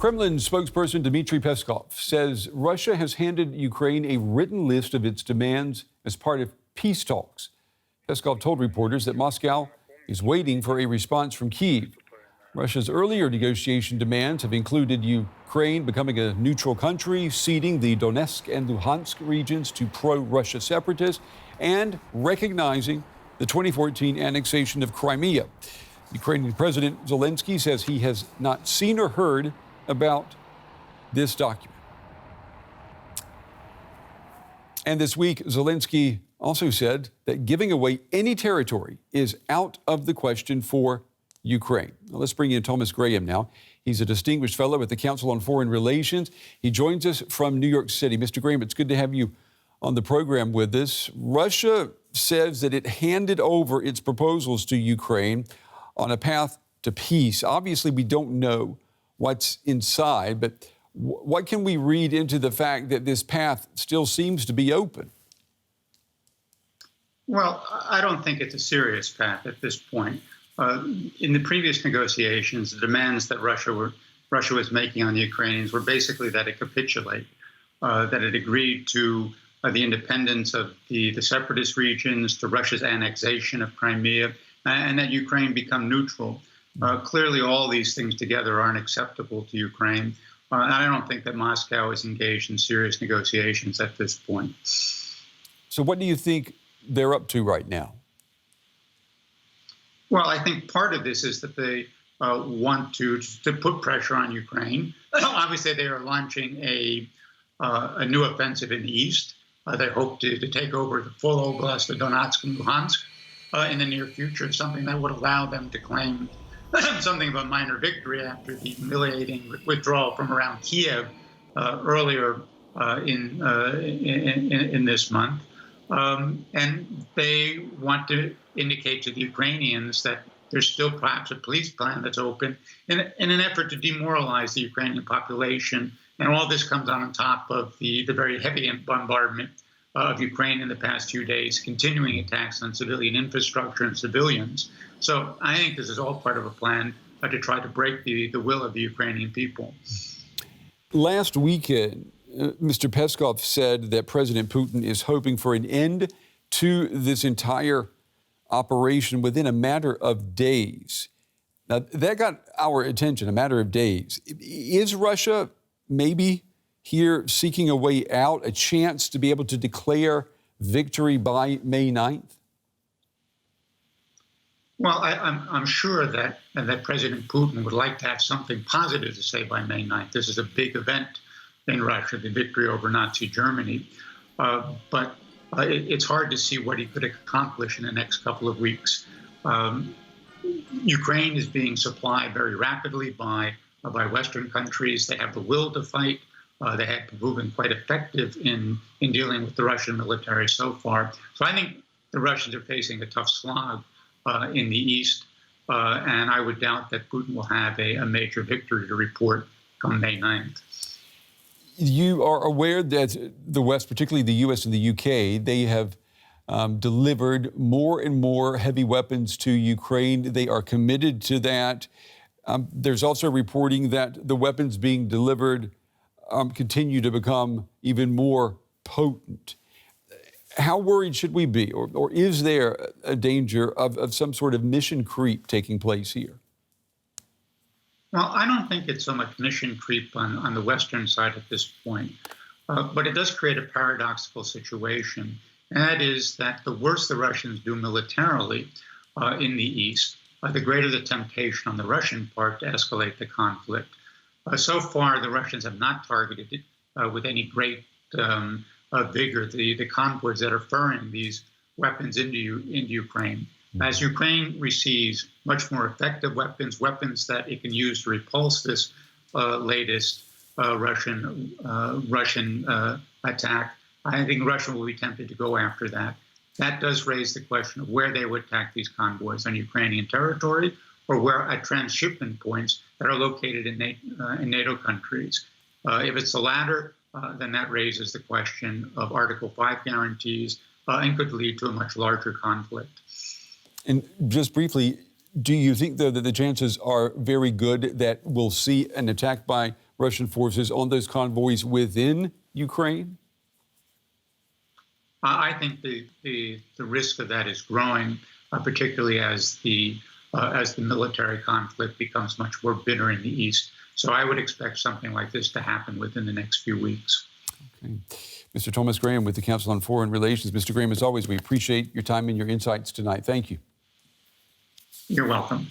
Kremlin spokesperson Dmitry Peskov says Russia has handed Ukraine a written list of its demands as part of peace talks. Peskov told reporters that Moscow is waiting for a response from Kyiv. Russia's earlier negotiation demands have included Ukraine becoming a neutral country, ceding the Donetsk and Luhansk regions to pro-Russia separatists, and recognizing the 2014 annexation of Crimea. Ukrainian President Zelenskyy says he has not seen or heard about this document. And this week, Zelenskyy also said that giving away any territory is out of the question for Ukraine. Now, let's bring in Thomas Graham now. He's a distinguished fellow at the Council on Foreign Relations. He joins us from New York City. Mr. Graham, it's good to have you on the program with us. Russia says that it handed over its proposals to Ukraine on a path to peace. Obviously, we don't know what's inside, but what can we read into the fact that this path still seems to be open? Well, I don't think it's a serious path at this point. In the previous negotiations, the demands that Russia was making on the Ukrainians were basically that it capitulate, that it agreed to the independence of the separatist regions, to Russia's annexation of Crimea, and that Ukraine become neutral. Clearly, all these things together aren't acceptable to Ukraine. And I don't think that Moscow is engaged in serious negotiations at this point. So what do you think they're up to right now? Well, I think part of this is that they want to put pressure on Ukraine. Obviously, they are launching a new offensive in the east. They hope to take over the full oblast of Donetsk and Luhansk in the near future, something that would allow them to claim something of a minor victory after the humiliating withdrawal from around Kyiv earlier in this month. And they want to indicate to the Ukrainians that there's still perhaps a peace plan that's open in an effort to demoralize the Ukrainian population. And all this comes on top of the very heavy bombardment of Ukraine in the past few days, continuing attacks on civilian infrastructure and civilians. So I think this is all part of a plan to try to break the will of the Ukrainian people. Last weekend, Mr. Peskov said that President Putin is hoping for an end to this entire operation within a matter of days. Now, that got our attention, a matter of days. Is Russia maybe here seeking a way out, a chance to be able to declare victory by May 9th? Well, I'm sure that President Putin would like to have something positive to say by May 9th. This is a big event in Russia, the victory over Nazi Germany. But it's hard to see what he could accomplish in the next couple of weeks. Ukraine is being supplied very rapidly by Western countries. They have the will to fight. They have proven quite effective in dealing with the Russian military so far. So I think the Russians are facing a tough slog in the east, and I would doubt that Putin will have a major victory to report come May 9th. You are aware that the West, particularly the U.S. and the U.K., they have delivered more and more heavy weapons to Ukraine. They are committed to that. There's also reporting that the weapons being delivered continue to become even more potent. How worried should we be, or is there a danger of some sort of mission creep taking place here? Well, I don't think it's so much mission creep on the Western side at this point, but it does create a paradoxical situation, and that is that the worse the Russians do militarily in the East, the greater the temptation on the Russian part to escalate the conflict. So far, the Russians have not targeted it with any great vigor, the convoys that are ferrying these weapons into Ukraine. As Ukraine receives much more effective weapons that it can use to repulse this latest Russian attack, I think Russia will be tempted to go after that. That does raise the question of where they would attack these convoys, on Ukrainian territory or where at transshipment points that are located in NATO countries. If it's the latter, then that raises the question of Article 5 guarantees and could lead to a much larger conflict. And just briefly, do you think, though, that the chances are very good that we'll see an attack by Russian forces on those convoys within Ukraine? I think the risk of that is growing, particularly as the military conflict becomes much more bitter in the east. So I would expect something like this to happen within the next few weeks. Okay. Mr. Thomas Graham with the Council on Foreign Relations. Mr. Graham, as always, we appreciate your time and your insights tonight. Thank you. You're welcome.